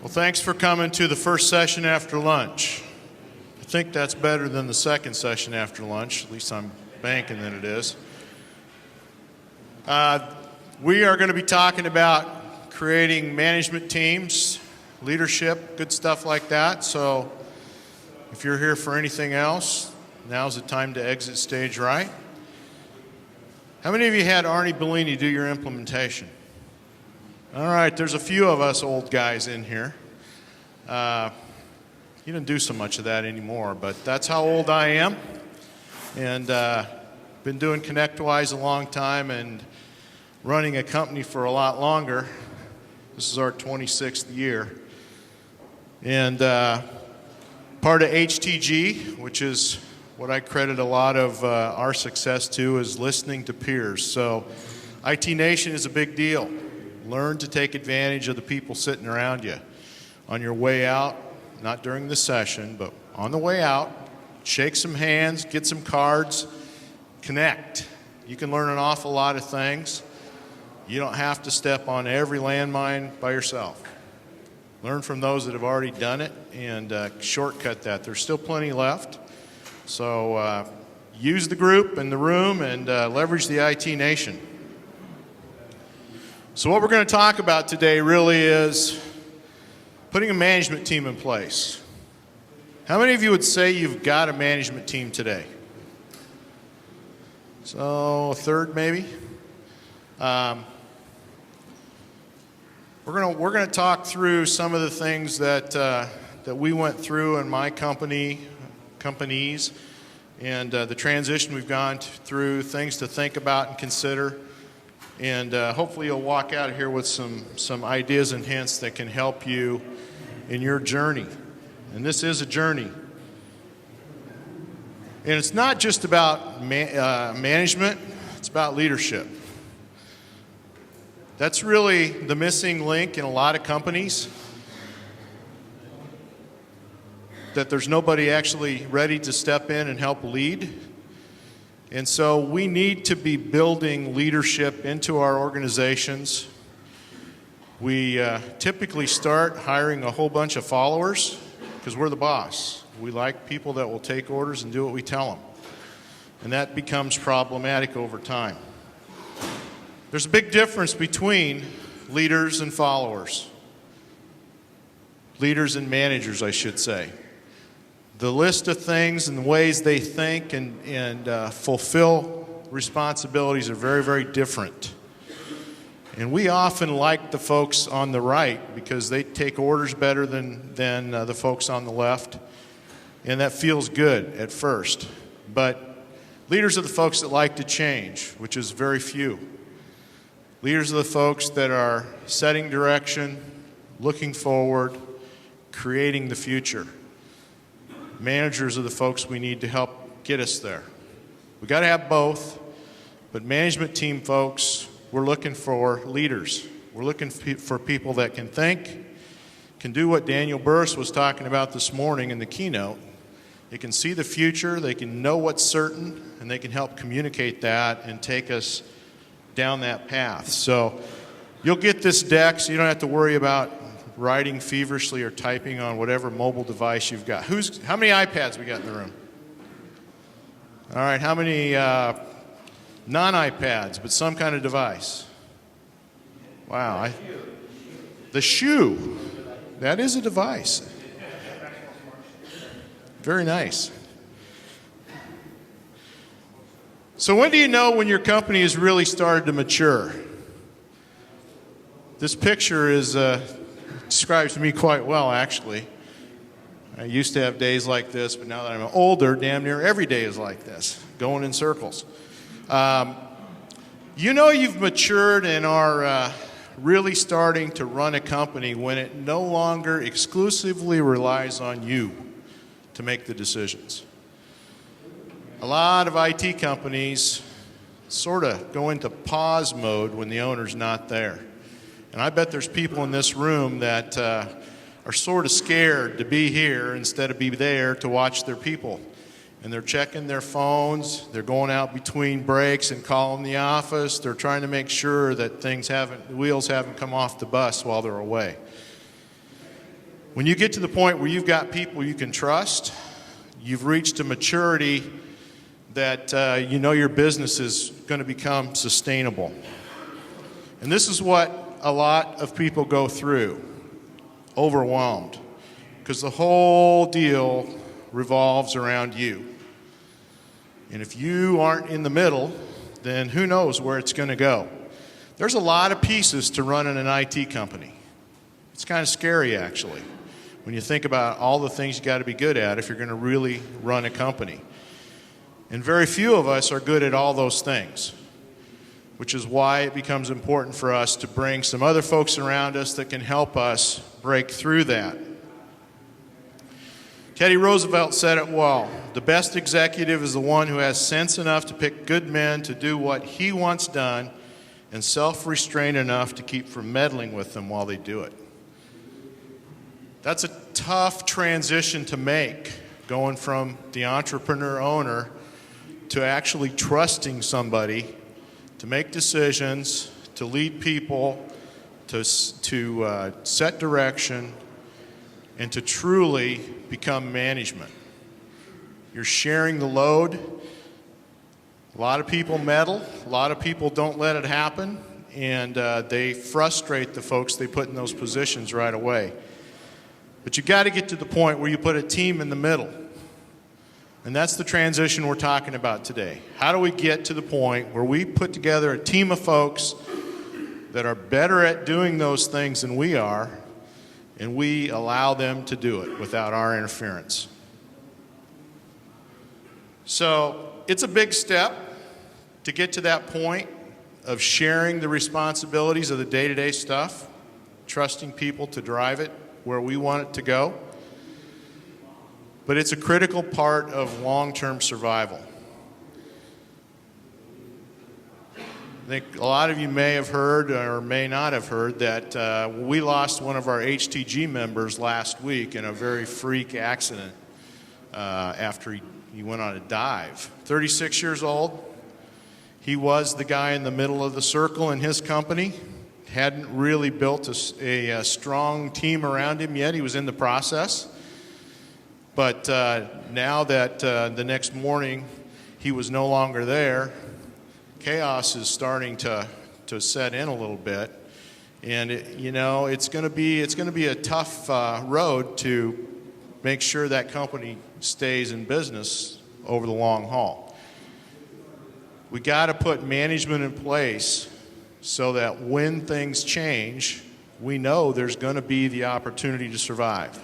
Well, thanks for coming to the first session after lunch. I think that's better than the second session after lunch. At least I'm banking that it is. We are going to be talking about creating management teams, leadership, good stuff like that. So if you're here for anything else, now's the time to exit stage right. How many of you had Arnie Bellini do your implementation? All right, there's a few of us old guys in here. You don't do so much of that anymore, but that's how old I am. And been doing ConnectWise a long time and running a company for a lot longer. This is our 26th year. And part of HTG, which is what I credit a lot of our success to, is listening to peers. So IT Nation is a big deal. Learn to take advantage of the people sitting around you. On your way out, not during the session, but on the way out, shake some hands, get some cards, connect. You can learn an awful lot of things. You don't have to step on every landmine by yourself. Learn from those that have already done it and shortcut that. There's still plenty left. So use the group and the room and leverage the IT Nation. So what we're going to talk about today really is putting a management team in place. How many of you would say you've got a management team today? So a third maybe. We're going to talk through some of the things that we went through in my companies, and the transition we've gone through, things to think about and consider. And hopefully you'll walk out of here with some ideas and hints that can help you in your journey. And this is a journey. And it's not just about management, it's about leadership. That's really the missing link in a lot of companies, that there's nobody actually ready to step in and help lead. And so we need to be building leadership into our organizations. We typically start hiring a whole bunch of followers because we're the boss. We like people that will take orders and do what we tell them. And that becomes problematic over time. There's a big difference between leaders and followers. Leaders and managers, I should say. The list of things and the ways they think and fulfill responsibilities are very, very different. And we often like the folks on the right because they take orders better than the folks on the left. And that feels good at first. But leaders are the folks that like to change, which is very few. Leaders are the folks that are setting direction, looking forward, creating the future. Managers are the folks we need to help get us there. We got to have both, but management team folks, we're looking for leaders. We're looking for people that can think, can do what Daniel Burris was talking about this morning in the keynote. They can see the future, they can know what's certain, and they can help communicate that and take us down that path. So you'll get this deck so you don't have to worry about writing feverishly or typing on whatever mobile device you've got. How many iPads we got in the room? All right, how many non-iPads, but some kind of device? Wow. The shoe. That is a device. Very nice. So when do you know when your company has really started to mature? This picture describes me quite well, actually. I used to have days like this, but now that I'm older, damn near every day is like this, going in circles. You know you've matured and are really starting to run a company when it no longer exclusively relies on you to make the decisions. A lot of IT companies sort of go into pause mode when the owner's not there. And I bet there's people in this room that are sort of scared to be here instead of be there to watch their people. And they're checking their phones, they're going out between breaks and calling the office, they're trying to make sure that the wheels haven't come off the bus while they're away. When you get to the point where you've got people you can trust, you've reached a maturity that you know your business is going to become sustainable. And this is what a lot of people go through, overwhelmed, because the whole deal revolves around you. And if you aren't in the middle, then who knows where it's going to go. There's a lot of pieces to running an IT company. It's kind of scary, actually, when you think about all the things you got to be good at if you're going to really run a company. And very few of us are good at all those things, which is why it becomes important for us to bring some other folks around us that can help us break through that. Teddy Roosevelt said it well. The best executive is the one who has sense enough to pick good men to do what he wants done and self-restraint enough to keep from meddling with them while they do it. That's a tough transition to make, going from the entrepreneur-owner to actually trusting somebody to make decisions, to lead people, to set direction, and to truly become management. You're sharing the load. A lot of people meddle. A lot of people don't let it happen, and they frustrate the folks they put in those positions right away. But you've got to get to the point where you put a team in the middle. And that's the transition we're talking about today. How do we get to the point where we put together a team of folks that are better at doing those things than we are, and we allow them to do it without our interference? So it's a big step to get to that point of sharing the responsibilities of the day-to-day stuff, trusting people to drive it where we want it to go. But it's a critical part of long-term survival. I think a lot of you may have heard or may not have heard that we lost one of our HTG members last week in a very freak accident after he went on a dive. 36 years old. He was the guy in the middle of the circle in his company. Hadn't really built a strong team around him yet. He was in the process. But now that the next morning he was no longer there, chaos is starting to set in a little bit, and it's going to be a tough road to make sure that company stays in business over the long haul. We got to put management in place so that when things change, we know there's going to be the opportunity to survive.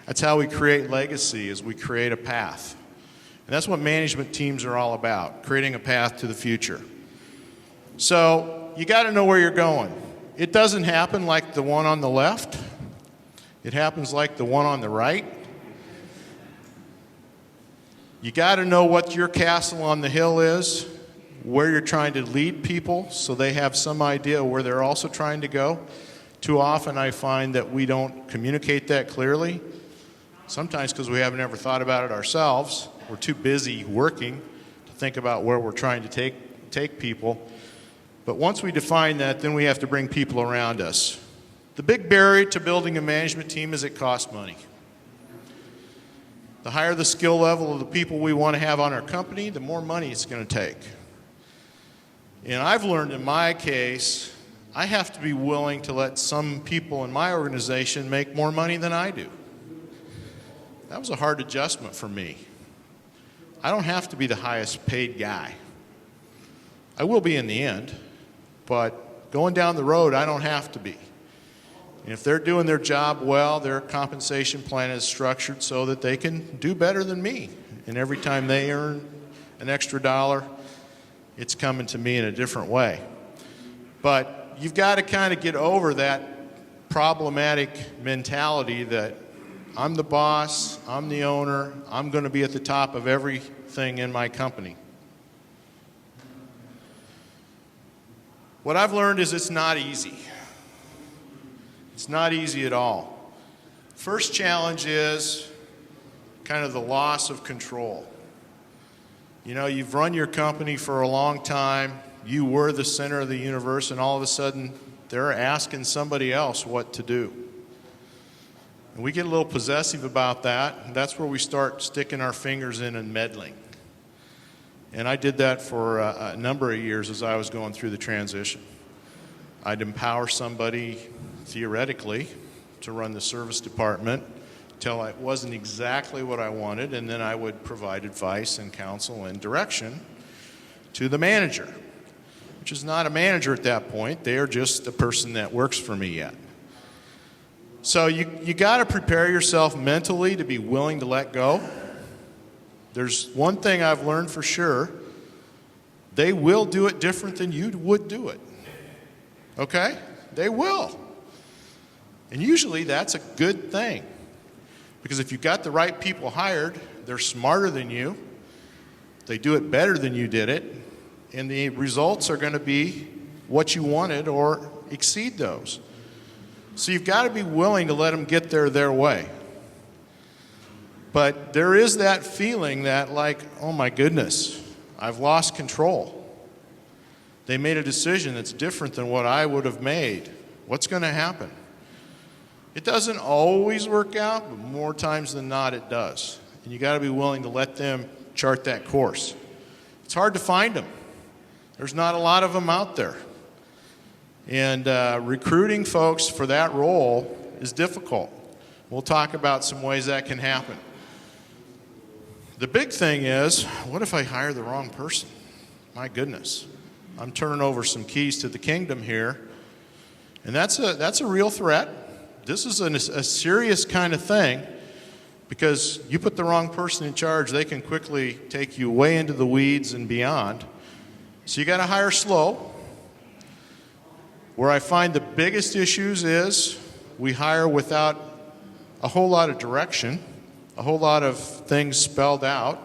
That's how we create legacy, is we create a path. And that's what management teams are all about, creating a path to the future. So you got to know where you're going. It doesn't happen like the one on the left. It happens like the one on the right. You got to know what your castle on the hill is, where you're trying to lead people so they have some idea where they're also trying to go. Too often I find that we don't communicate that clearly. Sometimes because we haven't ever thought about it ourselves. We're too busy working to think about where we're trying to take people. But once we define that, then we have to bring people around us. The big barrier to building a management team is it costs money. The higher the skill level of the people we want to have on our company, the more money it's going to take. And I've learned in my case, I have to be willing to let some people in my organization make more money than I do. That was a hard adjustment for me. I don't have to be the highest paid guy. I will be in the end, but going down the road, I don't have to be. And if they're doing their job well, their compensation plan is structured so that they can do better than me. And every time they earn an extra dollar, it's coming to me in a different way. But you've got to kind of get over that problematic mentality that I'm the boss, I'm the owner, I'm going to be at the top of everything in my company. What I've learned is it's not easy. It's not easy at all. First challenge is kind of the loss of control. You've run your company for a long time, you were the center of the universe, and all of a sudden they're asking somebody else what to do. And we get a little possessive about that, and that's where we start sticking our fingers in and meddling. And I did that for a number of years as I was going through the transition. I'd empower somebody, theoretically, to run the service department till it wasn't exactly what I wanted, and then I would provide advice and counsel and direction to the manager, which is not a manager at that point. They are just a person that works for me yet. So you got to prepare yourself mentally to be willing to let go. There's one thing I've learned for sure. They will do it different than you would do it. Okay? They will. And usually that's a good thing. Because if you've got the right people hired, they're smarter than you, they do it better than you did it, and the results are going to be what you wanted or exceed those. So you've got to be willing to let them get their way. But there is that feeling that, like, oh my goodness, I've lost control. They made a decision that's different than what I would have made. What's going to happen? It doesn't always work out, but more times than not it does. And you got to be willing to let them chart that course. It's hard to find them. There's not a lot of them out there. And recruiting folks for that role is difficult. We'll talk about some ways that can happen. The big thing is, what if I hire the wrong person? My goodness. I'm turning over some keys to the kingdom here. And that's a real threat. This is a serious kind of thing, because you put the wrong person in charge, they can quickly take you way into the weeds and beyond. So you got to hire slow. Where I find the biggest issues is we hire without a whole lot of direction, a whole lot of things spelled out.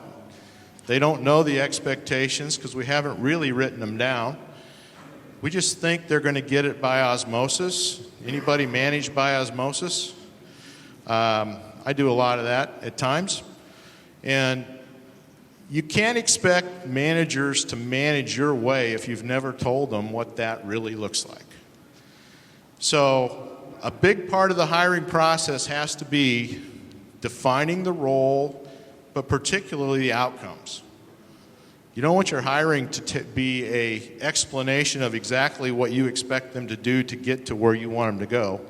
They don't know the expectations because we haven't really written them down. We just think they're going to get it by osmosis. Anybody managed by osmosis? I do a lot of that at times. And you can't expect managers to manage your way if you've never told them what that really looks like. So a big part of the hiring process has to be defining the role, but particularly the outcomes. You don't want your hiring to be an explanation of exactly what you expect them to do to get to where you want them to go.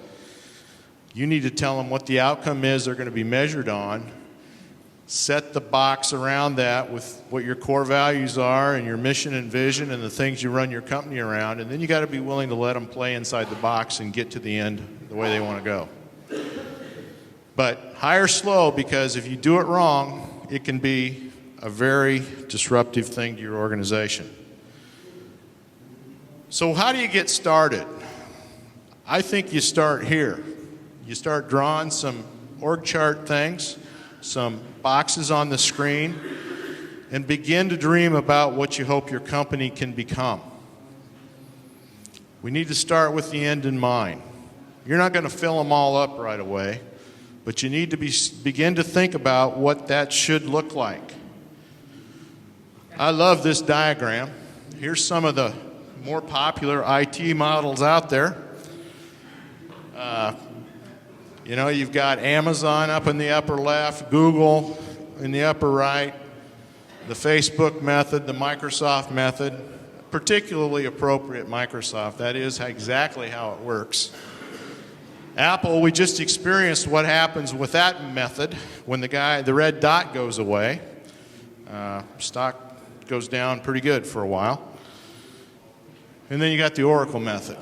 You need to tell them what the outcome is they're going to be measured on. Set the box around that with what your core values are and your mission and vision and the things you run your company around. And then you got to be willing to let them play inside the box and get to the end the way they want to go. But hire slow, because if you do it wrong, it can be a very disruptive thing to your organization. So how do you get started? I think you start here. You start drawing some org chart things, some boxes on the screen, and begin to dream about what you hope your company can become. We need to start with the end in mind. You're not going to fill them all up right away, but you need to begin to think about what that should look like. I love this diagram. Here's some of the more popular IT models out there. You've got Amazon up in the upper left, Google in the upper right, the Facebook method, the Microsoft method, particularly appropriate Microsoft. That is exactly how it works. Apple, we just experienced what happens with that method when the red dot goes away. Stock goes down pretty good for a while. And then you got the Oracle method.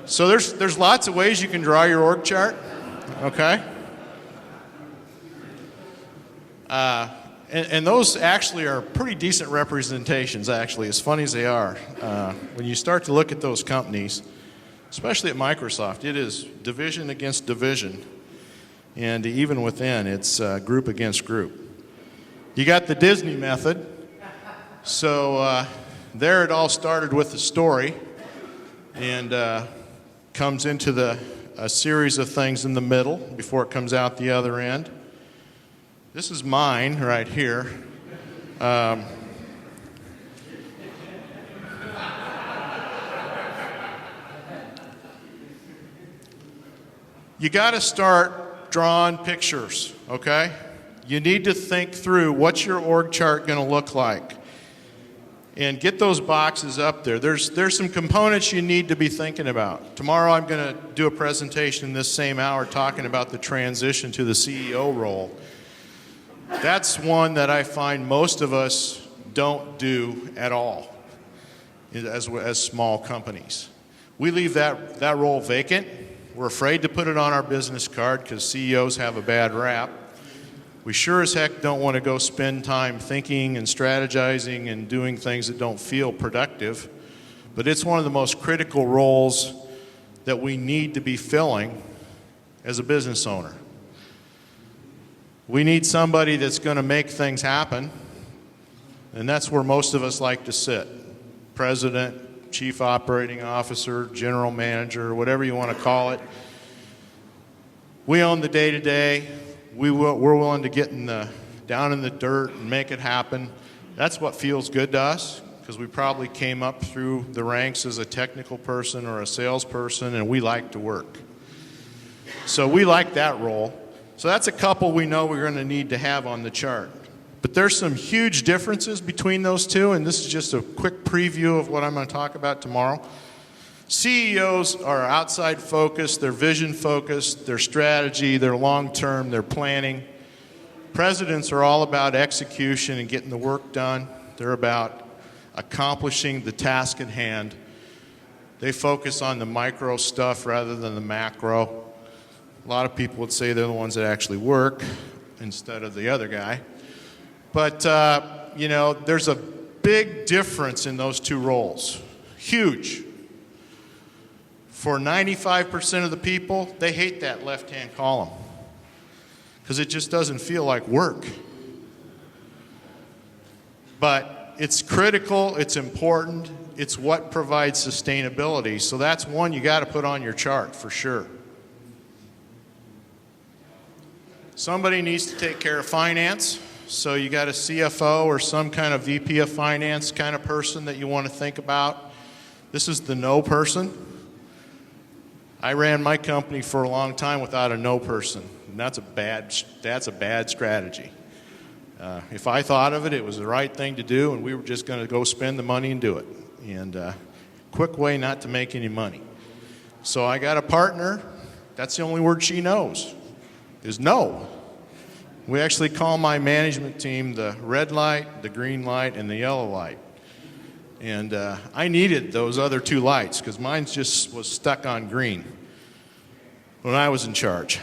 So there's lots of ways you can draw your org chart, okay? And those actually are pretty decent representations, actually, as funny as they are. When you start to look at those companies, especially at Microsoft, it is division against division. And even within, it's group against group. You got the Disney method. So there it all started with the story, and comes into a series of things in the middle before it comes out the other end. This is mine right here. You got to start drawing pictures, okay? You need to think through what's your org chart going to look like. And get those boxes up there. There's some components you need to be thinking about. Tomorrow I'm going to do a presentation in this same hour talking about the transition to the CEO role. That's one that I find most of us don't do at all as small companies. We leave that role vacant. We're afraid to put it on our business card because CEOs have a bad rap. We sure as heck don't want to go spend time thinking and strategizing and doing things that don't feel productive. But it's one of the most critical roles that we need to be filling as a business owner. We need somebody that's going to make things happen, and that's where most of us like to sit. President, chief operating officer, general manager, whatever you want to call it. We own the day-to-day. We're willing to get down in the dirt and make it happen. That's what feels good to us, because we probably came up through the ranks as a technical person or a salesperson, and we like to work. So we like that role. So that's a couple we know we're going to need to have on the chart. But there's some huge differences between those two, and this is just a quick preview of what I'm going to talk about tomorrow. CEOs are outside focused, they're vision focused, their strategy, their long term, their planning. Presidents are all about execution and getting the work done. They're about accomplishing the task at hand. They focus on the micro stuff rather than the macro. A lot of people would say they're the ones that actually work instead of the other guy. But, there's a big difference in those two roles. Huge. For 95% of the people, they hate that left-hand column because it just doesn't feel like work. But it's critical, it's important, it's what provides sustainability. So that's one you got to put on your chart for sure. Somebody needs to take care of finance. So you got a CFO or some kind of VP of finance kind of person that you want to think about. This is the no person. I ran my company for a long time without a no person, and that's a bad strategy. If I thought of it, it was the right thing to do, and we were just going to go spend the money and do it. And quick way not to make any money. So I got a partner. That's the only word she knows, is no. We actually call my management team the red light, the green light, and the yellow light. And I needed those other two lights because mine just was stuck on green when I was in charge.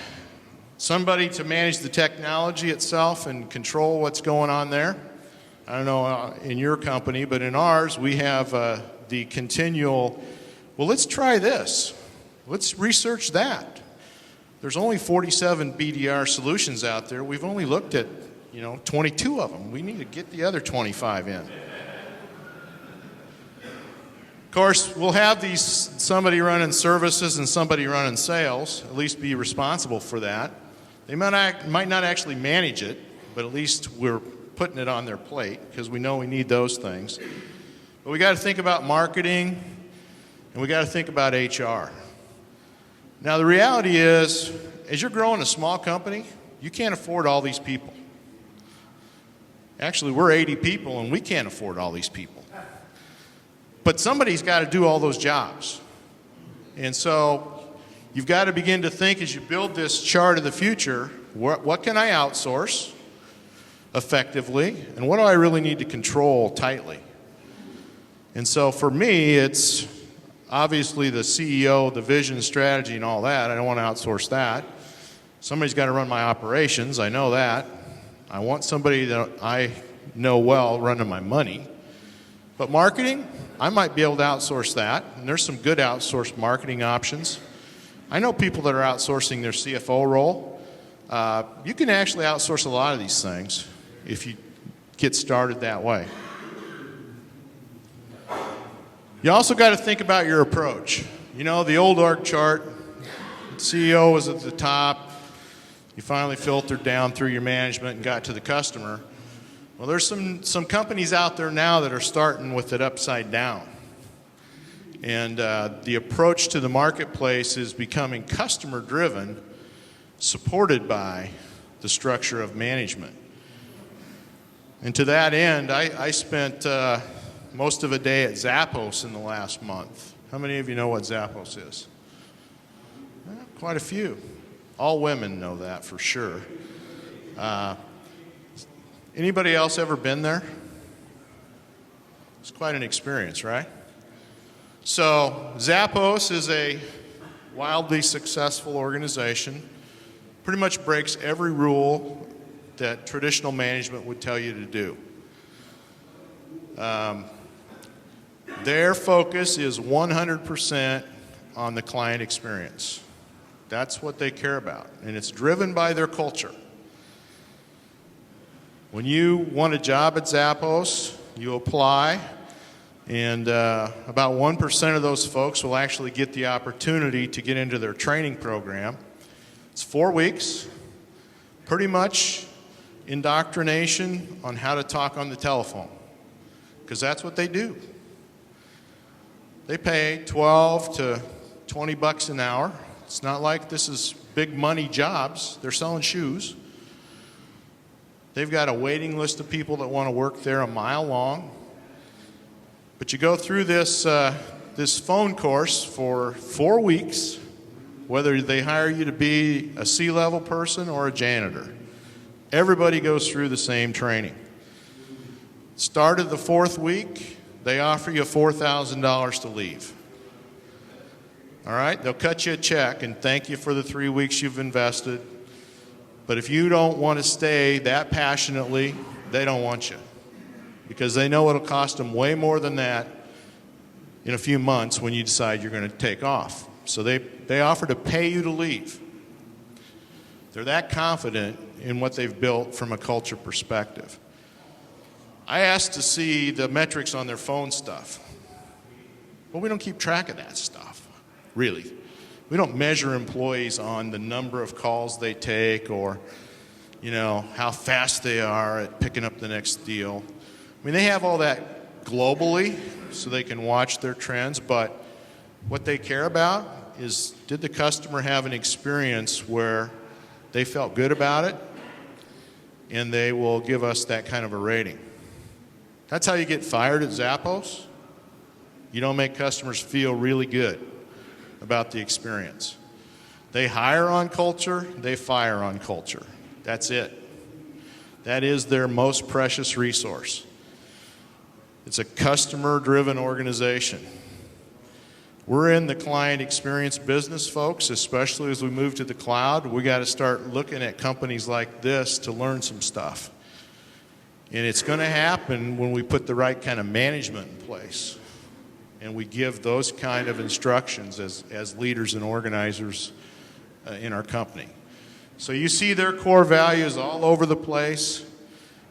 Somebody to manage the technology itself and control what's going on there. I don't know in your company, but in ours we have the continual, well, let's try this. Let's research that. There's only 47 BDR solutions out there. We've only looked at 22 of them. We need to get the other 25 in. Of course, we'll have somebody running services and somebody running sales, at least be responsible for that. They might not actually manage it, but at least we're putting it on their plate because we know we need those things. But we got to think about marketing and we got to think about HR. Now the reality is, as you're growing a small company, you can't afford all these people. Actually, we're 80 people and we can't afford all these people. But somebody's got to do all those jobs. And so you've got to begin to think as you build this chart of the future, what can I outsource effectively, and what do I really need to control tightly? And so for me, it's obviously the CEO, the vision, strategy, and all that. I don't want to outsource that. Somebody's got to run my operations. I know that. I want somebody that I know well running my money. But marketing, I might be able to outsource that, and there's some good outsourced marketing options. I know people that are outsourcing their CFO role. You can actually outsource a lot of these things if you get started that way. You also got to think about your approach. The old org chart, CEO was at the top. You finally filtered down through your management and got to the customer. Well, there's some companies out there now that are starting with it upside down. And the approach to the marketplace is becoming customer-driven, supported by the structure of management. And to that end, I spent most of a day at Zappos in the last month. How many of you know what Zappos is? Quite a few. All women know that for sure. Anybody else ever been there? It's quite an experience, right? So Zappos is a wildly successful organization. Pretty much breaks every rule that traditional management would tell you to do. Their focus is 100% on the client experience. That's what they care about, and it's driven by their culture. When you want a job at Zappos, you apply, and about 1% of those folks will actually get the opportunity to get into their training program. It's 4 weeks, pretty much indoctrination on how to talk on the telephone, because that's what they do. They pay $12 to $20 an hour. It's not like this is big money jobs. They're selling shoes. They've got a waiting list of people that want to work there a mile long. But you go through this phone course for 4 weeks, whether they hire you to be a C-level person or a janitor. Everybody goes through the same training. Start of the 4th week, they offer you $4,000 to leave. All right? They'll cut you a check and thank you for the 3 weeks you've invested. But if you don't want to stay that passionately, they don't want you. Because they know it'll cost them way more than that in a few months when you decide you're going to take off. So they offer to pay you to leave. They're that confident in what they've built from a culture perspective. I asked to see the metrics on their phone stuff. Well, we don't keep track of that stuff, really. We don't measure employees on the number of calls they take or, how fast they are at picking up the next deal. I mean, they have all that globally so they can watch their trends, but what they care about is, did the customer have an experience where they felt good about it, and they will give us that kind of a rating. That's how you get fired at Zappos. You don't make customers feel really good about the experience. They hire on culture, they fire on culture. That's it. That is their most precious resource. It's a customer-driven organization. We're in the client experience business, folks, especially as we move to the cloud. We got to start looking at companies like this to learn some stuff. And it's going to happen when we put the right kind of management in place and we give those kind of instructions as leaders and organizers in our company. So you see their core values all over the place,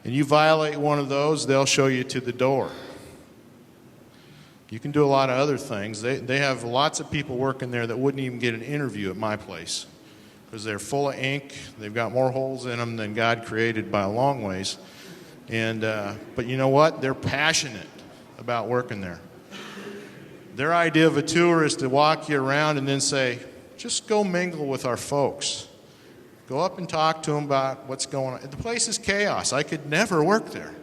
and you violate one of those, they'll show you to the door. You can do a lot of other things. They have lots of people working there that wouldn't even get an interview at my place because they're full of ink. They've got more holes in them than God created by a long ways. But you know what? They're passionate about working there. Their idea of a tour is to walk you around and then say, just go mingle with our folks. Go up and talk to them about what's going on. The place is chaos. I could never work there.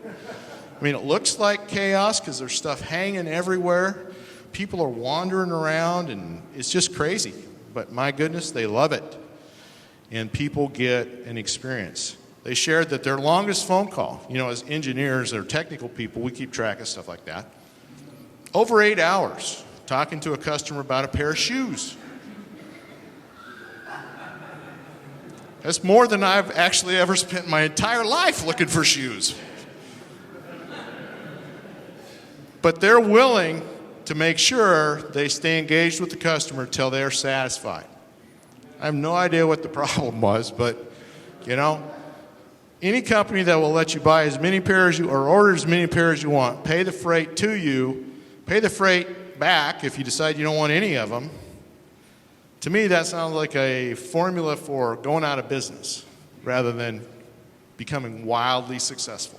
I mean, it looks like chaos because there's stuff hanging everywhere. People are wandering around, and it's just crazy. But my goodness, they love it. And people get an experience. They shared that their longest phone call, as engineers or technical people, we keep track of stuff like that, over 8 hours talking to a customer about a pair of shoes. That's more than I've actually ever spent my entire life looking for shoes. But they're willing to make sure they stay engaged with the customer until they're satisfied. I have no idea what the problem was, but, any company that will let you buy as many pairs or order as many pairs as you want, pay the freight to you, pay the freight back if you decide you don't want any of them, to me that sounds like a formula for going out of business rather than becoming wildly successful.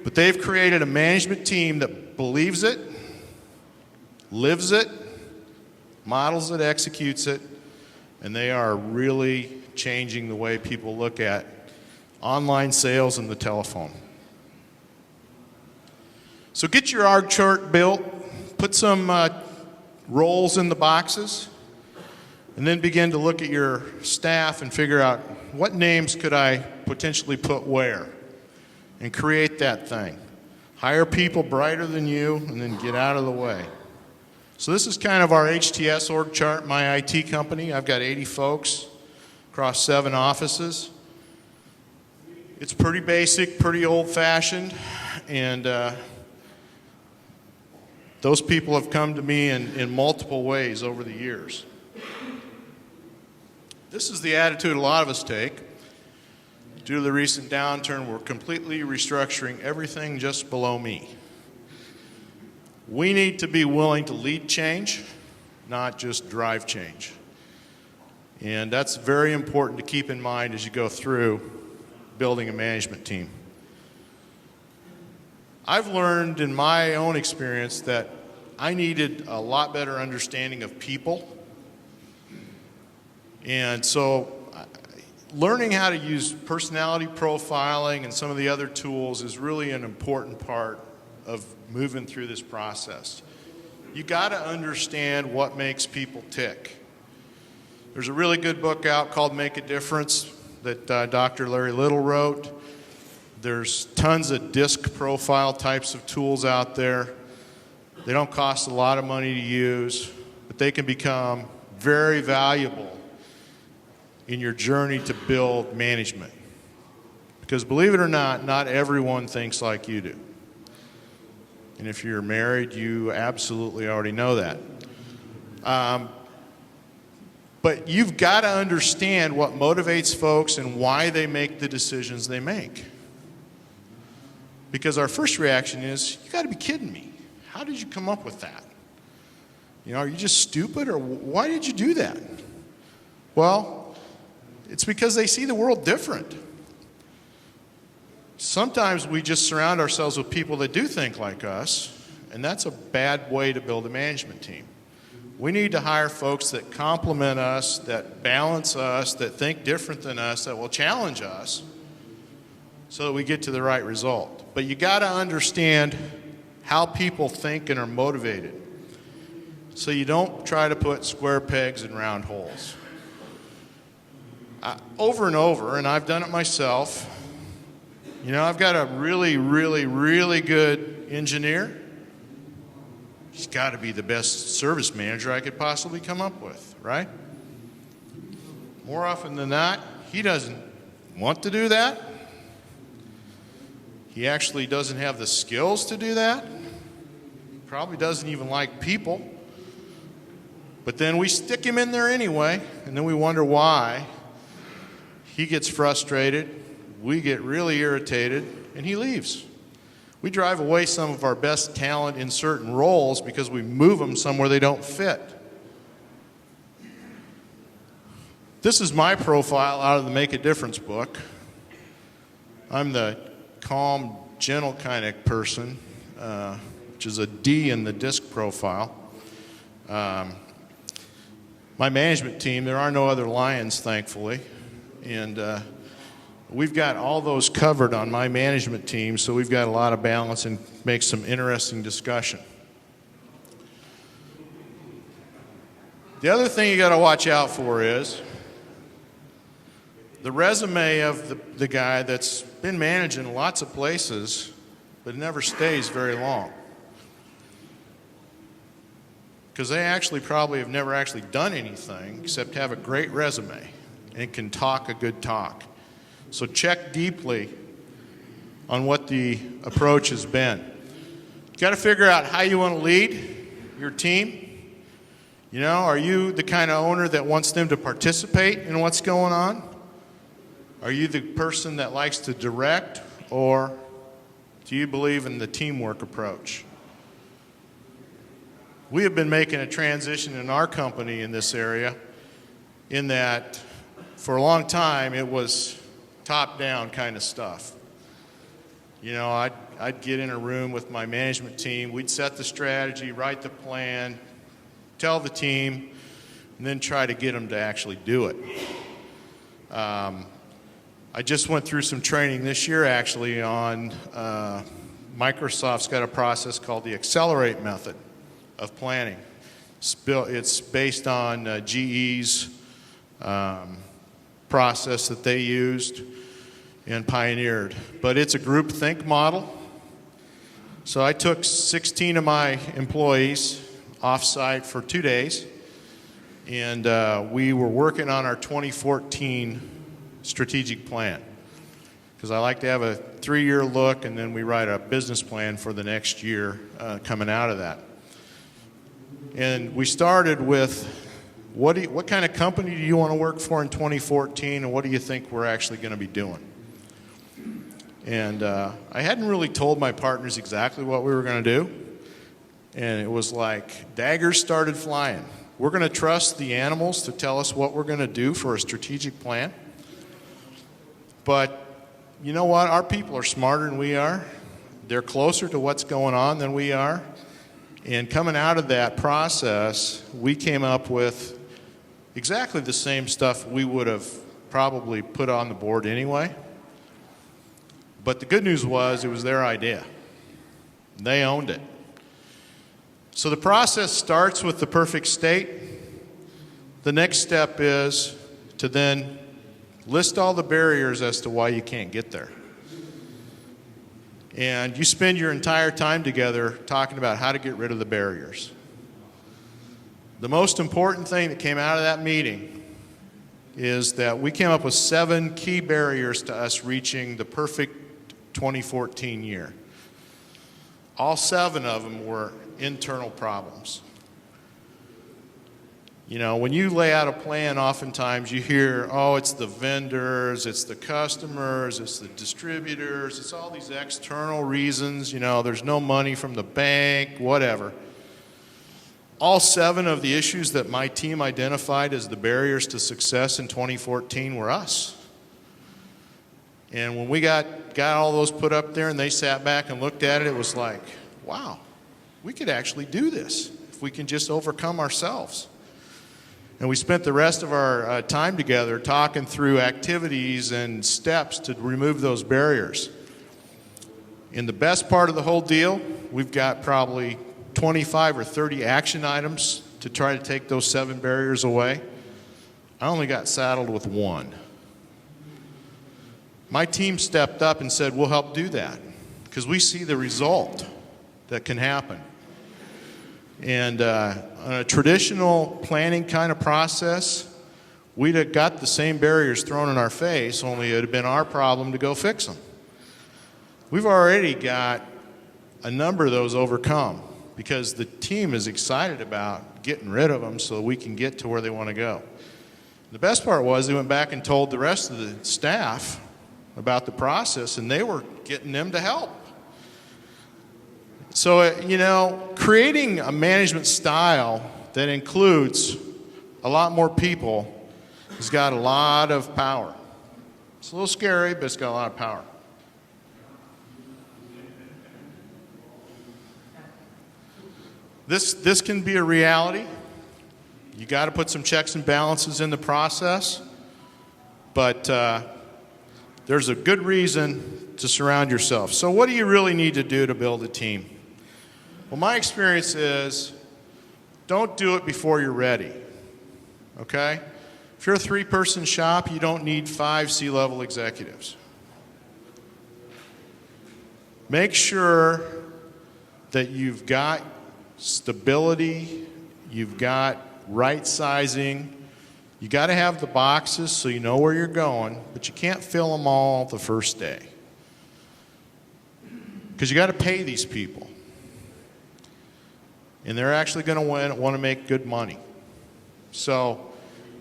But they've created a management team that believes it, lives it, models it, executes it, and they are really changing the way people look at online sales and the telephone. So get your org chart built, put some roles in the boxes, and then begin to look at your staff and figure out what names could I potentially put where, and create that thing. Hire people brighter than you, and then get out of the way. So this is kind of our HTS org chart, my IT company. I've got 80 folks across 7 offices. It's pretty basic, pretty old-fashioned, and those people have come to me in multiple ways over the years. This is the attitude a lot of us take. Due to the recent downturn, we're completely restructuring everything just below me. We need to be willing to lead change, not just drive change. And that's very important to keep in mind as you go through building a management team. I've learned in my own experience that I needed a lot better understanding of people. And so learning how to use personality profiling and some of the other tools is really an important part of moving through this process. You got to understand what makes people tick. There's a really good book out called Make a Difference that Dr. Larry Little wrote. There's tons of DISC profile types of tools out there. They don't cost a lot of money to use, but they can become very valuable in your journey to build management. Because believe it or not, not everyone thinks like you do. And if you're married, you absolutely already know that. But you've got to understand what motivates folks and why they make the decisions they make. Because our first reaction is, you got to be kidding me. How did you come up with that? You know, are you just stupid, or why did you do that? Well, it's because they see the world different. Sometimes we just surround ourselves with people that do think like us, and that's a bad way to build a management team. We need to hire folks that complement us, that balance us, that think different than us, that will challenge us so that we get to the right result. But you got to understand how people think and are motivated, so you don't try to put square pegs in round holes. Over and over, and I've done it myself, you know, I've got a really, really, really good engineer. He's got to be the best service manager I could possibly come up with, right? More often than not, he doesn't want to do that. He actually doesn't have the skills to do that. He probably doesn't even like people. But then we stick him in there anyway, and then we wonder why. He gets frustrated, we get really irritated, and he leaves. We drive away some of our best talent in certain roles because we move them somewhere they don't fit. This is my profile out of the Make a Difference book. I'm the calm, gentle kind of person, which is a D in the DISC profile. My management team, there are no other lions, thankfully. And we've got all those covered on my management team, so we've got a lot of balance and make some interesting discussion. The other thing you got to watch out for is the resume of the guy that's been managing lots of places but never stays very long. Because they actually probably have never actually done anything except have a great resume and can talk a good talk. So check deeply on what the approach has been. You got to figure out how you want to lead your team. You know, are you the kind of owner that wants them to participate in what's going on? Are you the person that likes to direct, or do you believe in the teamwork approach? We have been making a transition in our company in this area, in that for a long time it was top-down kind of stuff. You know, I'd get in a room with my management team, we'd set the strategy, write the plan, tell the team, and then try to get them to actually do it. I just went through some training this year actually on Microsoft's got a process called the Accelerate method of planning. It's based on GE's process that they used and pioneered. But it's a group think model. So I took 16 of my employees off-site for 2 days, and we were working on our 2014 strategic plan. Because I like to have a 3-year look, and then we write a business plan for the next year coming out of that. And we started with, what kind of company do you want to work for in 2014, and what do you think we're actually going to be doing? And I hadn't really told my partners exactly what we were going to do. And it was like daggers started flying. We're going to trust the animals to tell us what we're going to do for a strategic plan. But you know what? Our people are smarter than we are. They're closer to what's going on than we are. And coming out of that process, we came up with exactly the same stuff we would have probably put on the board anyway. But the good news was it was their idea. They owned it. So the process starts with the perfect state. The next step is to then list all the barriers as to why you can't get there. And you spend your entire time together talking about how to get rid of the barriers. The most important thing that came out of that meeting is that we came up with 7 key barriers to us reaching the perfect 2014 year. All 7 of them were internal problems. You know, when you lay out a plan, oftentimes you hear, oh, it's the vendors, it's the customers, it's the distributors, it's all these external reasons, you know, there's no money from the bank, whatever. All 7 of the issues that my team identified as the barriers to success in 2014 were us. And when we got all those put up there and they sat back and looked at it, it was like, wow, we could actually do this if we can just overcome ourselves. And we spent the rest of our time together talking through activities and steps to remove those barriers. In the best part of the whole deal, we've got probably 25 or 30 action items to try to take those 7 barriers away. I only got saddled with 1. My team stepped up and said, we'll help do that because we see the result that can happen. And on a traditional planning kind of process, we'd have got the same barriers thrown in our face, only it would have been our problem to go fix them. We've already got a number of those overcome because the team is excited about getting rid of them so we can get to where they want to go. The best part was they went back and told the rest of the staff about the process, and they were getting them to help. So, you know, creating a management style that includes a lot more people has got a lot of power. It's a little scary, but it's got a lot of power. This can be a reality. You got to put some checks and balances in the process, but there's a good reason to surround yourself. So what do you really need to do to build a team? Well, my experience is don't do it before you're ready, okay? If you're a 3-person shop, you don't need 5 C-level executives. Make sure that you've got stability, you've got right sizing. You got to have the boxes so you know where you're going, but you can't fill them all the first day. Because you got to pay these people. And they're actually going to want to make good money. So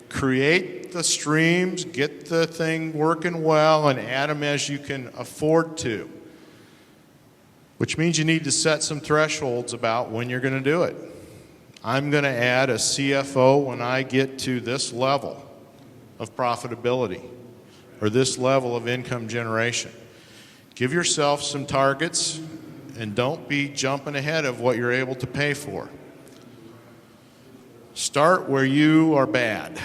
create the streams, get the thing working well, and add them as you can afford to. Which means you need to set some thresholds about when you're going to do it. I'm going to add a CFO when I get to this level of profitability or this level of income generation. Give yourself some targets and don't be jumping ahead of what you're able to pay for. Start where you are bad.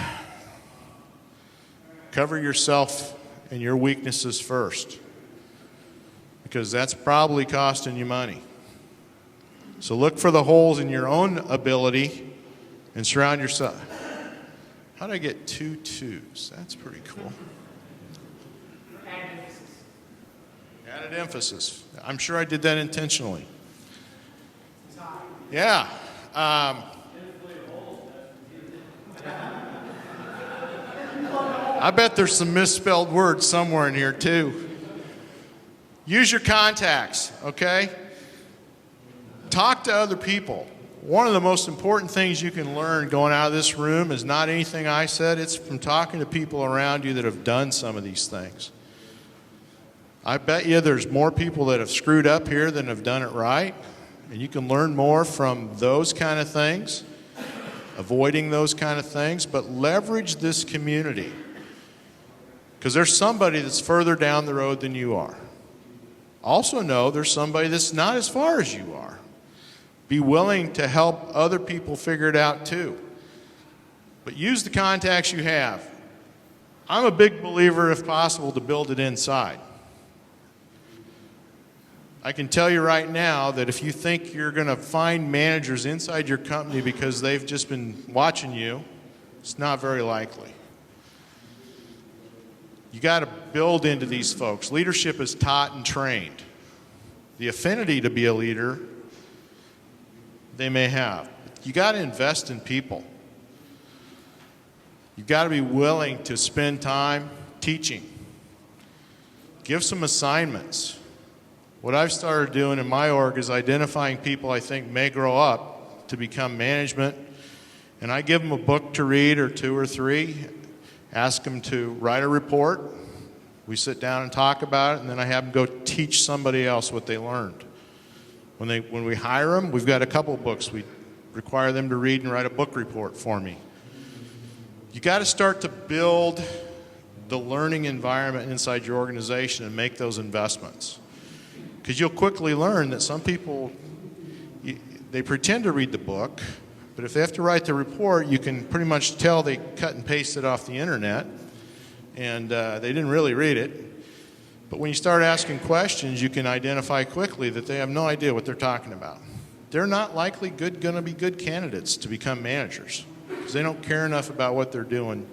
Cover yourself and your weaknesses first, because that's probably costing you money. So look for the holes in your own ability and surround yourself. How did I get 2 2s? That's pretty cool. Added emphasis. I'm sure I did that intentionally. Yeah. I bet there's some misspelled words somewhere in here too. Use your contacts, okay? Talk to other people. One of the most important things you can learn going out of this room is not anything I said, it's from talking to people around you that have done some of these things. I bet you there's more people that have screwed up here than have done it right, and you can learn more from those kind of things, avoiding those kind of things, but leverage this community. Because there's somebody that's further down the road than you are. Also know there's somebody that's not as far as you are. Be willing to help other people figure it out too. But use the contacts you have. I'm a big believer, if possible, to build it inside. I can tell you right now that if you think you're going to find managers inside your company because they've just been watching you, it's not very likely. You got to build into these folks. Leadership is taught and trained. The affinity to be a leader, they may have. You got to invest in people. You've got to be willing to spend time teaching. Give some assignments. What I've started doing in my org is identifying people I think may grow up to become management, and I give them a book to read or 2 or 3. Ask them to write a report. We sit down and talk about it, and then I have them go teach somebody else what they learned. When we hire them, we've got a couple books. We require them to read and write a book report for me. You got to start to build the learning environment inside your organization and make those investments. Because you'll quickly learn that some people, they pretend to read the book, but if they have to write the report, you can pretty much tell they cut and pasted off the internet, and they didn't really read it. But when you start asking questions, you can identify quickly that they have no idea what they're talking about. They're not likely going to be good candidates to become managers, because they don't care enough about what they're doing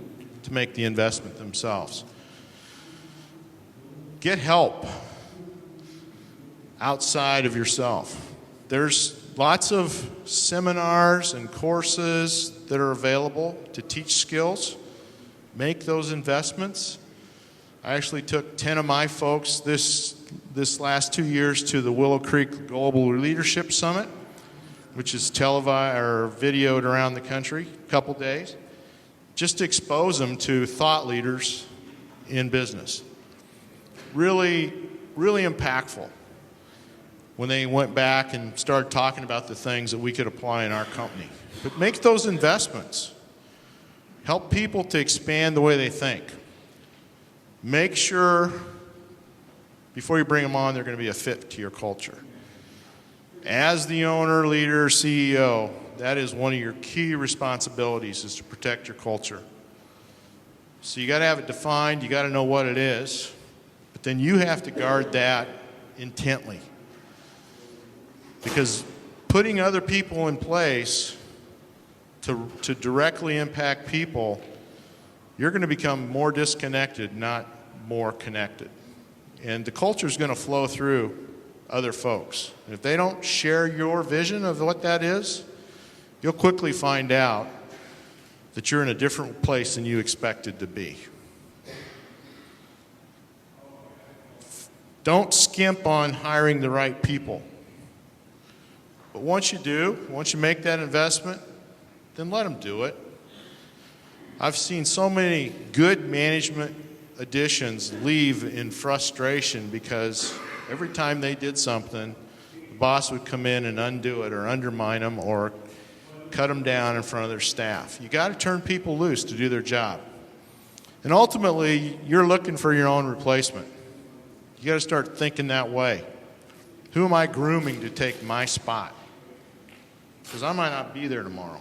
to make the investment themselves. Get help outside of yourself. There's lots of seminars and courses that are available to teach skills. Make those investments. I actually took 10 of my folks this last 2 years to the Willow Creek Global Leadership Summit, which is televised or videoed around the country, a couple days, just to expose them to thought leaders in business. Really, really impactful when they went back and started talking about the things that we could apply in our company. But make those investments. Help people to expand the way they think. Make sure before you bring them on, they're going to be a fit to your culture. As the owner, leader, CEO, that is one of your key responsibilities, is to protect your culture. So you got to have it defined, you got to know what it is, but then you have to guard that intently. Because putting other people in place to directly impact people, you're going to become more disconnected, not more connected. And the culture is going to flow through other folks. And if they don't share your vision of what that is, you'll quickly find out that you're in a different place than you expected to be. Don't skimp on hiring the right people. But once you do, once you make that investment, then let them do it. I've seen so many good management additions leave in frustration because every time they did something, the boss would come in and undo it or undermine them or cut them down in front of their staff. You got to turn people loose to do their job. And ultimately, you're looking for your own replacement. You got to start thinking that way. Who am I grooming to take my spot? Because I might not be there tomorrow.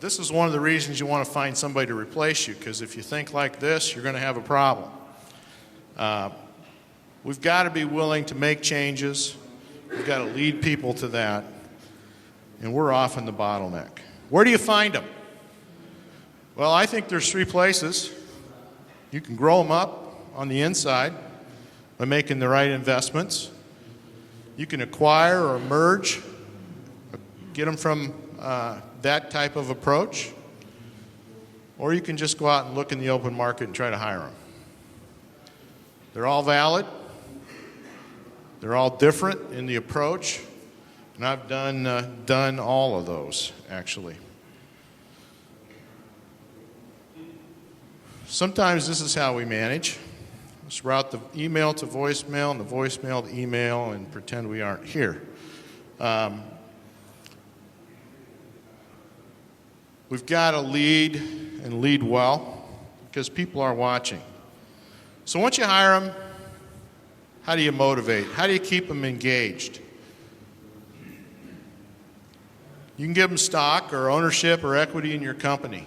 this is one of the reasons you want to find somebody to replace you, because if you think like this, you're going to have a problem. We've got to be willing to make changes. We've got to lead people to that. And we're often the bottleneck. Where do you find them? Well, I think there's 3 places. You can grow them up on the inside by making the right investments. You can acquire or merge, get them from that type of approach. Or you can just go out and look in the open market and try to hire them. They're all valid. They're all different in the approach. And I've done all of those, actually. Sometimes this is how we manage. Let's route the email to voicemail and the voicemail to email and pretend we aren't here. We've got to lead and lead well because people are watching. So once you hire them, how do you motivate? How do you keep them engaged? You can give them stock or ownership or equity in your company.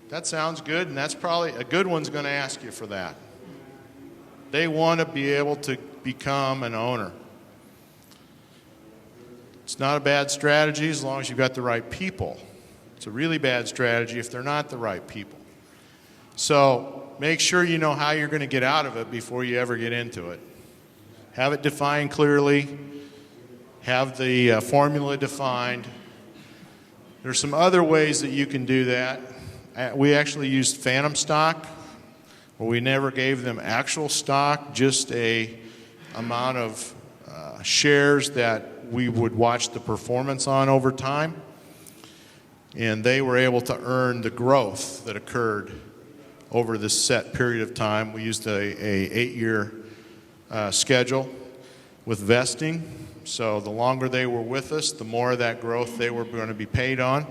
That sounds good, and that's probably a good one's going to ask you for that. They want to be able to become an owner. It's not a bad strategy as long as you've got the right people. It's a really bad strategy if they're not the right people. So make sure you know how you're going to get out of it before you ever get into it. Have it defined clearly. Have the formula defined. There's some other ways that you can do that. We actually used phantom stock, where we never gave them actual stock, just a amount of shares that we would watch the performance on over time. And they were able to earn the growth that occurred over this set period of time. We used a 8-year schedule with vesting. So the longer they were with us, the more of that growth they were going to be paid on.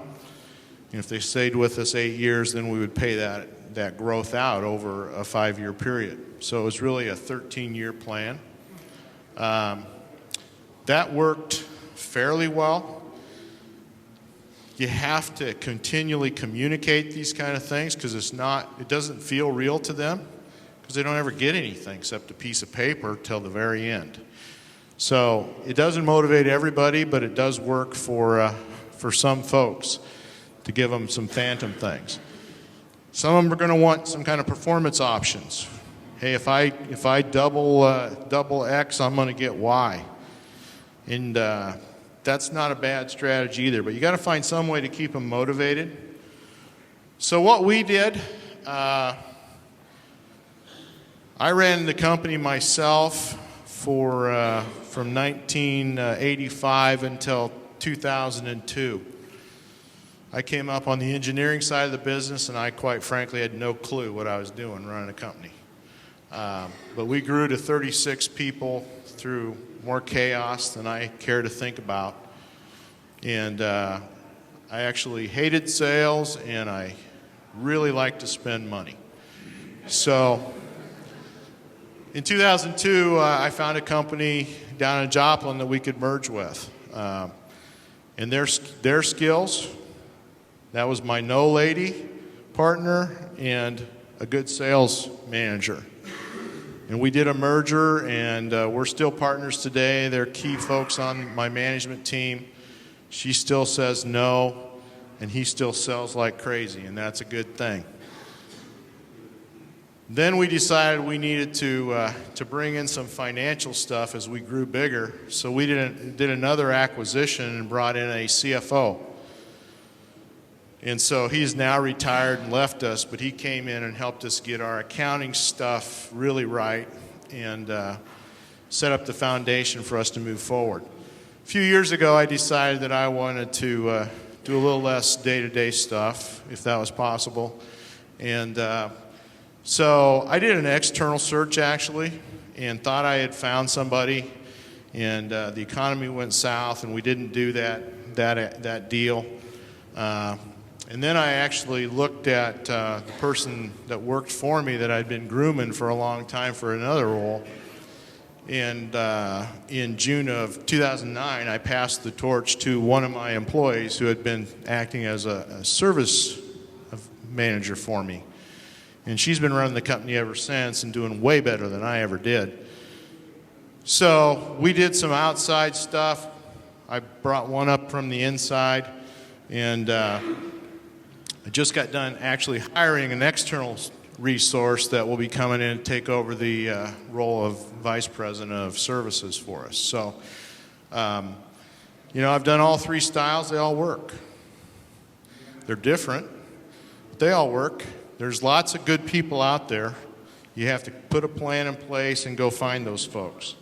And if they stayed with us 8 years, then we would pay that growth out over a 5-year period. So it was really a 13-year plan. That worked fairly well. You have to continually communicate these kind of things because it doesn't feel real to them because they don't ever get anything except a piece of paper till the very end. So it doesn't motivate everybody, but it does work for some folks to give them some phantom things. Some of them are going to want some kind of performance options. Hey, if I double X, I'm going to get Y. And that's not a bad strategy either, but you got to find some way to keep them motivated. So what we did, I ran the company myself from 1985 until 2002. I came up on the engineering side of the business, and I quite frankly had no clue what I was doing running a company. But we grew to 36 people through more chaos than I care to think about. And I actually hated sales, and I really liked to spend money. So in 2002, I found a company down in Joplin that we could merge with. And their skills, that was my no lady partner and a good sales manager. And we did a merger, and we're still partners today. They're key folks on my management team. She still says no, and he still sells like crazy, and that's a good thing. Then we decided we needed to bring in some financial stuff as we grew bigger. So we did another acquisition and brought in a CFO. And so he's now retired and left us, but he came in and helped us get our accounting stuff really right and set up the foundation for us to move forward. A few years ago, I decided that I wanted to do a little less day-to-day stuff, if that was possible. And so I did an external search, actually, and thought I had found somebody. And the economy went south, and we didn't do that deal. And then I actually looked at the person that worked for me that I'd been grooming for a long time for another role. And in June of 2009, I passed the torch to one of my employees who had been acting as a service manager for me. And she's been running the company ever since and doing way better than I ever did. So we did some outside stuff. I brought one up from the inside, and I just got done actually hiring an external resource that will be coming in and take over the role of vice president of services for us. So, I've done all three styles. They all work. They're different, but they all work. There's lots of good people out there. You have to put a plan in place and go find those folks.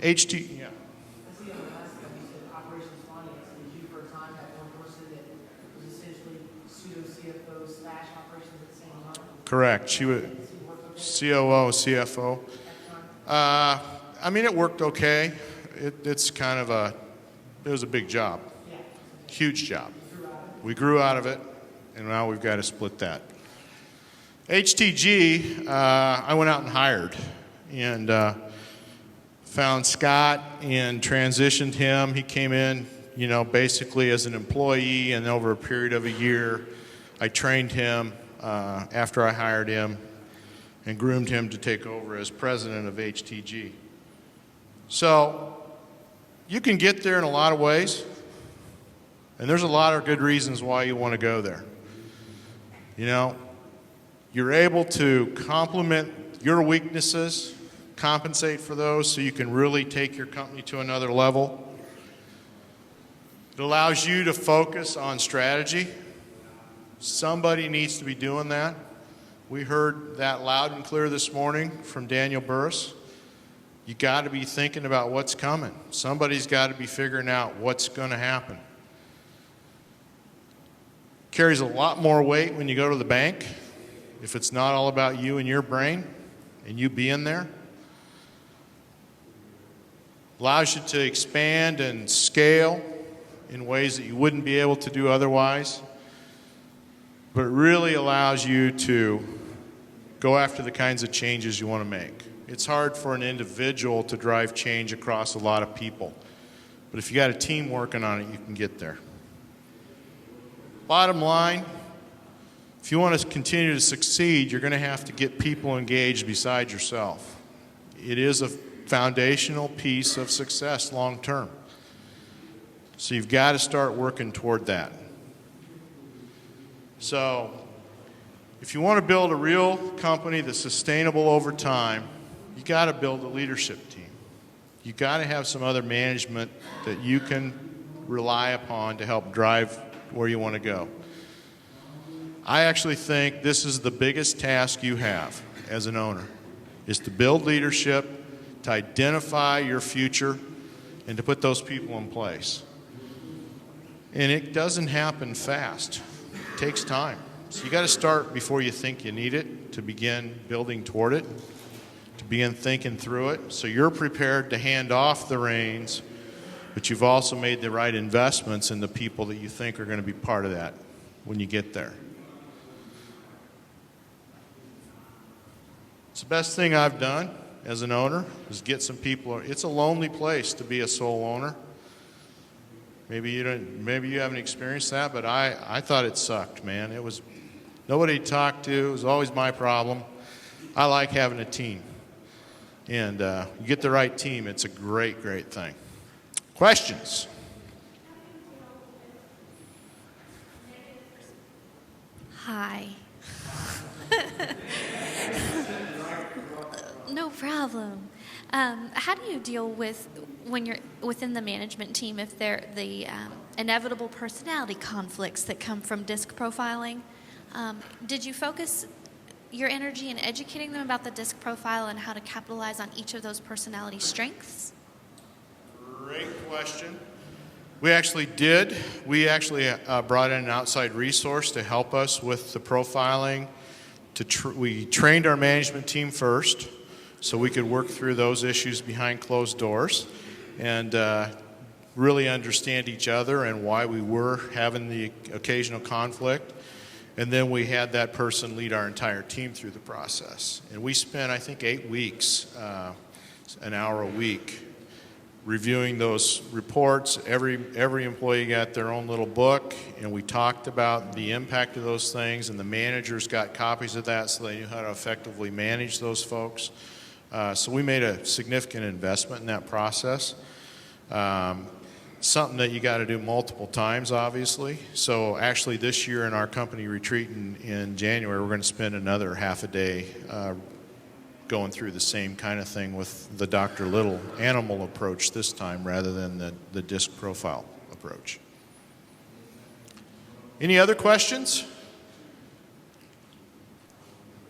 Yeah. I see on the last time you said operations finance. Did you for a time have one person that was essentially pseudo-CFO/operations at the same time? Correct. She was COO, CFO. It worked okay. It was a big job. Huge job. We grew out of it, and now we've got to split that. HTG, I went out and hired, and found Scott and transitioned him. He came in, basically as an employee, and over a period of a year, I trained him after I hired him and groomed him to take over as president of HTG. So you can get there in a lot of ways, and there's a lot of good reasons why you want to go there. You're able to complement your weaknesses, compensate for those so you can really take your company to another level. It allows you to focus on strategy. Somebody needs to be doing that. We heard that loud and clear this morning from Daniel Burris. You got to be thinking about what's coming. Somebody's got to be figuring out what's going to happen. Carries a lot more weight when you go to the bank if it's not all about you and your brain and you being there. Allows you to expand and scale in ways that you wouldn't be able to do otherwise, but it really allows you to go after the kinds of changes you want to make. It's hard for an individual to drive change across a lot of people, but if you got a team working on it, you can get there. Bottom line, if you want to continue to succeed, you're going to have to get people engaged beside yourself. It is a foundational piece of success long term. So you've got to start working toward that. So if you want to build a real company that's sustainable over time, you got to build a leadership team. You got to have some other management that you can rely upon to help drive where you want to go. I actually think this is the biggest task you have as an owner, is to build leadership, to identify your future, and to put those people in place. And it doesn't happen fast. It takes time. So you got to start before you think you need it, to begin building toward it, to begin thinking through it, so you're prepared to hand off the reins, but you've also made the right investments in the people that you think are going to be part of that when you get there. It's the best thing I've done as an owner, is get some people. It's a lonely place to be a sole owner. Maybe you haven't experienced that, but I thought it sucked, man. It was nobody to talk to. It was always my problem. I like having a team. And you get the right team, it's a great, great thing. Questions? Hi. No problem. How do you deal with, when you're within the management team, if they're the inevitable personality conflicts that come from DISC profiling? Did you focus your energy in educating them about the DISC profile and how to capitalize on each of those personality strengths? Great question. We actually did. We actually brought in an outside resource to help us with the profiling. We trained our management team first, so we could work through those issues behind closed doors and really understand each other and why we were having the occasional conflict. And then we had that person lead our entire team through the process. And we spent, I think, 8 weeks an hour a week reviewing those reports. Every employee got their own little book, and we talked about the impact of those things, and the managers got copies of that so they knew how to effectively manage those folks. So we made a significant investment in that process. Something that you got to do multiple times, obviously. So actually this year in our company retreat in January, we're going to spend another half a day going through the same kind of thing with the Dr. Little animal approach this time rather than the disc profile approach. Any other questions?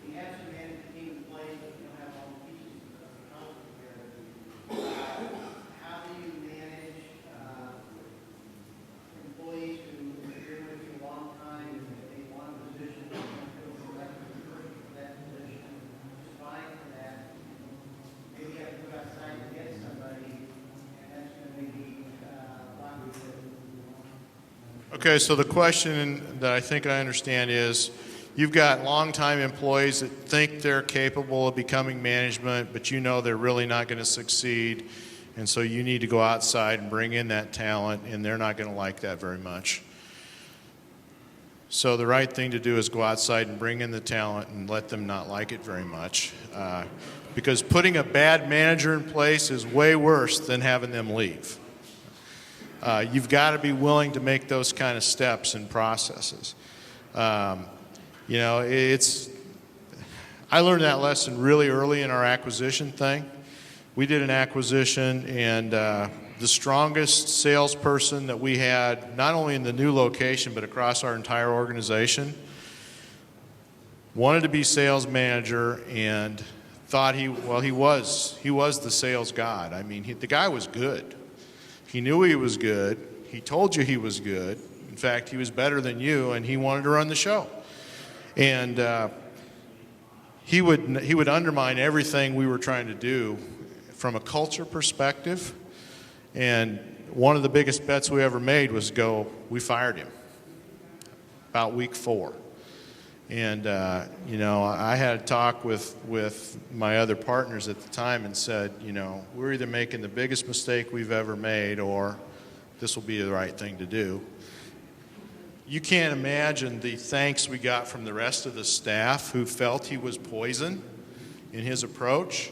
You have some management team in place, but you don't have all the pieces of the puzzle together. How do you manage employees who have been with you a long time and they want a position, they don't feel selected for that position, find for that? Maybe you have to go outside and get somebody, and that's going to maybe block you. Okay, so the question that I think I understand is, you've got longtime employees that think they're capable of becoming management, but you know they're really not going to succeed, and so you need to go outside and bring in that talent, and they're not going to like that very much. So the right thing to do is go outside and bring in the talent and let them not like it very much, because putting a bad manager in place is way worse than having them leave. You've got to be willing to make those kind of steps and processes. You know, I learned that lesson really early in our acquisition thing. We did an acquisition, and the strongest salesperson that we had, not only in the new location, but across our entire organization, wanted to be sales manager and thought he was the sales god. I mean, the guy was good. He knew he was good. He told you he was good. In fact, he was better than you, and he wanted to run the show. And he would undermine everything we were trying to do from a culture perspective. And one of the biggest bets we ever made was we fired him about week 4. And, you know, I had a talk with my other partners at the time and said, you know, we're either making the biggest mistake we've ever made or this will be the right thing to do. You can't imagine the thanks we got from the rest of the staff who felt he was poison in his approach.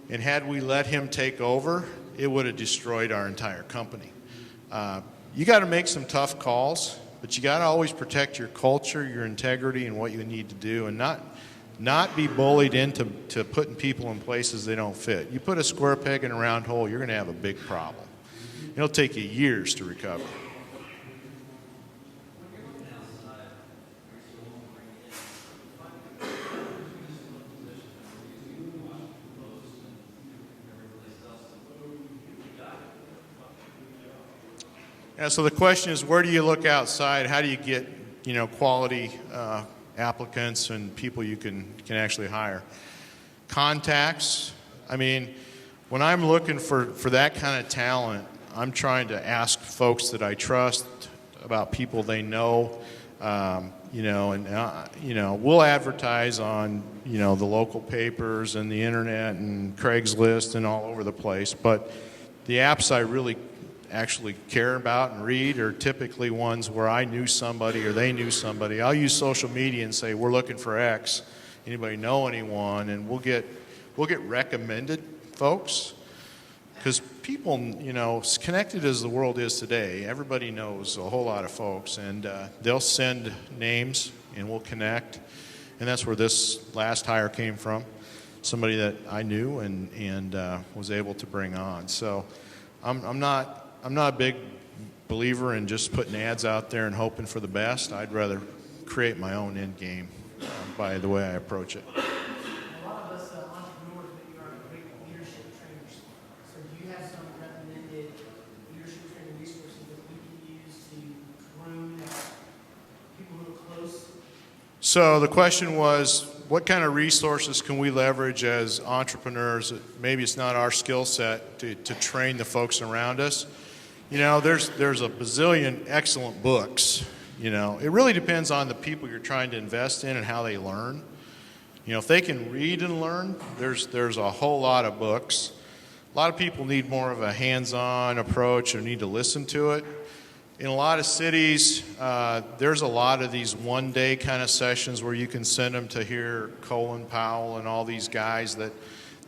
And had we let him take over, it would have destroyed our entire company. You got to make some tough calls. But you got to always protect your culture, your integrity, and what you need to do, and not be bullied into putting people in places they don't fit. You put a square peg in a round hole, you're going to have a big problem. It'll take you years to recover. Yeah, so the question is, where do you look outside? How do you get, you know, quality applicants and people you can actually hire? Contacts. I mean, when I'm looking for that kind of talent, I'm trying to ask folks that I trust about people they know, you know, and you know, we'll advertise on, you know, the local papers and the internet and Craigslist and all over the place. But the apps I really actually care about and read are typically ones where I knew somebody or they knew somebody. I'll use social media and say, we're looking for X. Anybody know anyone? And we'll get recommended folks. Because people, you know, as connected as the world is today, everybody knows a whole lot of folks. And they'll send names and we'll connect. And that's where this last hire came from. Somebody that I knew and was able to bring on. So I'm not a big believer in just putting ads out there and hoping for the best. I'd rather create my own end game by the way I approach it. A lot of us entrepreneurs maybe aren't great leadership trainers. So do you have some recommended leadership training resources that we can use to groom people who are close? So the question was, what kind of resources can we leverage as entrepreneurs? Maybe it's not our skill set to train the folks around us. You know, there's a bazillion excellent books. You know, it really depends on the people you're trying to invest in and how they learn. You know, if they can read and learn, there's a whole lot of books. A lot of people need more of a hands-on approach or need to listen to it. In a lot of cities, there's a lot of these one-day kind of sessions where you can send them to hear Colin Powell and all these guys that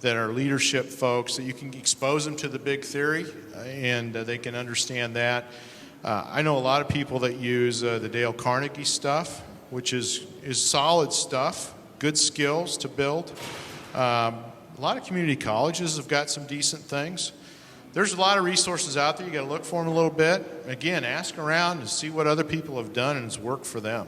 are leadership folks, that you can expose them to the big theory and they can understand that. I know a lot of people that use the Dale Carnegie stuff, which is solid stuff, good skills to build. A lot of community colleges have got some decent things. There's a lot of resources out there. You got to look for them a little bit. Again, ask around and see what other people have done and it's worked for them.